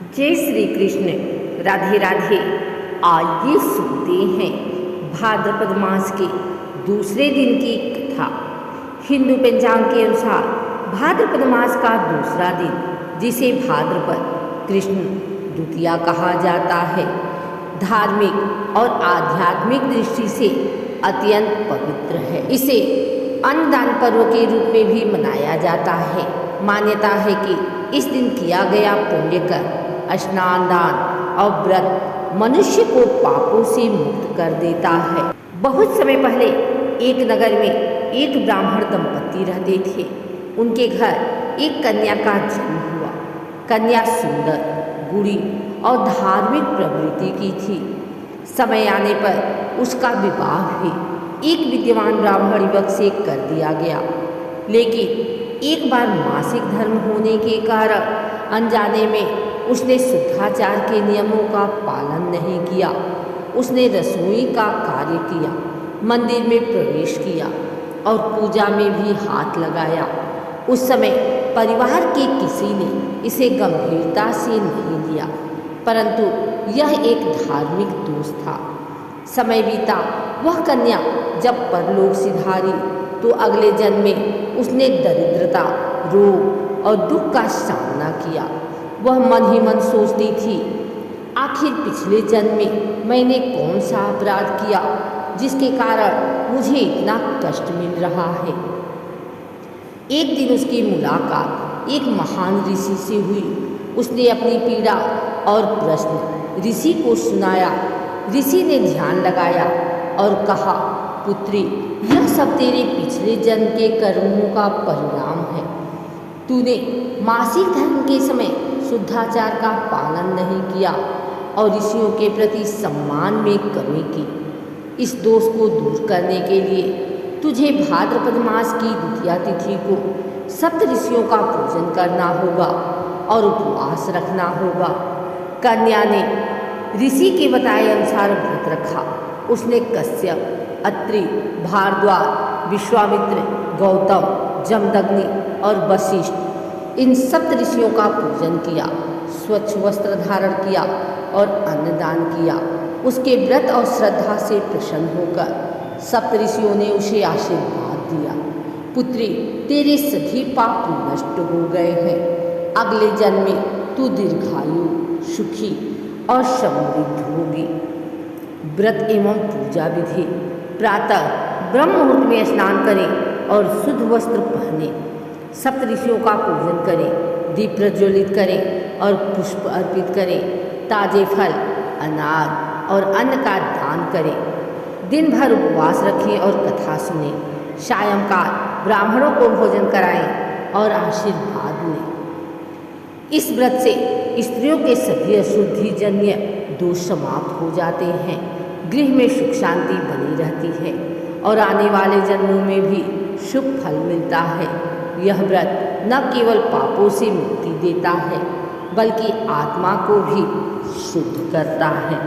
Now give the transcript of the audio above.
जय श्री कृष्ण। राधे राधे। आइए सुनते हैं भाद्रपद मास के दूसरे दिन की कथा। हिंदू पंचांग के अनुसार भाद्रपद मास का दूसरा दिन, जिसे भाद्रपद कृष्ण द्वितीया कहा जाता है, धार्मिक और आध्यात्मिक दृष्टि से अत्यंत पवित्र है। इसे अन्नदान पर्व के रूप में भी मनाया जाता है। मान्यता है कि इस दिन किया गया पुण्य कर, स्नान, दान और व्रत मनुष्य को पापों से मुक्त कर देता है। बहुत समय पहले एक नगर में एक ब्राह्मण दंपति रहते थे। उनके घर एक कन्या का जन्म हुआ। कन्या सुंदर, गुणी और धार्मिक प्रवृत्ति की थी। समय आने पर उसका विवाह भी एक विद्वान ब्राह्मण युवक से कर दिया गया, लेकिन एक बार मासिक धर्म होने के कारण अनजाने में उसने शुद्धाचार के नियमों का पालन नहीं किया। उसने रसोई का कार्य किया, मंदिर में प्रवेश किया और पूजा में भी हाथ लगाया। उस समय परिवार के किसी ने इसे गंभीरता से नहीं लिया, परंतु यह एक धार्मिक दोष था। समय बीता, वह कन्या जब परलोक सिधारी तो अगले जन्म में उसने दरिद्रता, रोग और दुख का सामना किया। वह मन ही मन सोचती थी, आखिर पिछले जन्म में मैंने कौन सा अपराध किया जिसके कारण मुझे इतना कष्ट मिल रहा है। एक दिन उसकी मुलाकात एक महान ऋषि से हुई। उसने अपनी पीड़ा और प्रश्न ऋषि को सुनाया। ऋषि ने ध्यान लगाया और कहा, पुत्री, यह सब तेरे पिछले जन्म के कर्मों का परिणाम है। तूने मासिक धर्म के समय शुद्धाचार का पालन नहीं किया और ऋषियों के प्रति सम्मान में कमी की। इस दोष को दूर करने के लिए तुझे भाद्रपद मास की द्वितीया तिथि को सप्त ऋषियों का पूजन करना होगा और उपवास रखना होगा। कन्या ने ऋषि के बताए अनुसार व्रत रखा। उसने कश्यप, अत्रि, भारद्वाज, विश्वामित्र, गौतम, जमदग्नि और वशिष्ठ, इन सप्त ऋषियों का पूजन किया, स्वच्छ वस्त्र धारण किया और अन्नदान किया। उसके व्रत और श्रद्धा से प्रसन्न होकर सप्त ऋषियों ने उसे आशीर्वाद दिया, पुत्री, तेरे सभी पाप नष्ट हो गए हैं। अगले जन्म में तू दीर्घायु, सुखी और समृद्ध होगी। व्रत एवं पूजा विधि: प्रातः ब्रह्म मुहूर्त में स्नान करें और शुद्ध वस्त्र पहने। सप्त ऋषियों का पूजन करें, दीप प्रज्वलित करें और पुष्प अर्पित करें। ताजे फल, अनाज और अन्न का दान करें। दिन भर उपवास रखें और कथा सुनें। सायंकाल ब्राह्मणों को भोजन कराएं और आशीर्वाद लें। इस व्रत से स्त्रियों के सभी अशुद्धिजन्य दोष समाप्त हो जाते हैं। गृह में सुख शांति बनी रहती है और आने वाले जन्मों में भी शुभ फल मिलता है। यह व्रत न केवल पापों से मुक्ति देता है, बल्कि आत्मा को भी शुद्ध करता है।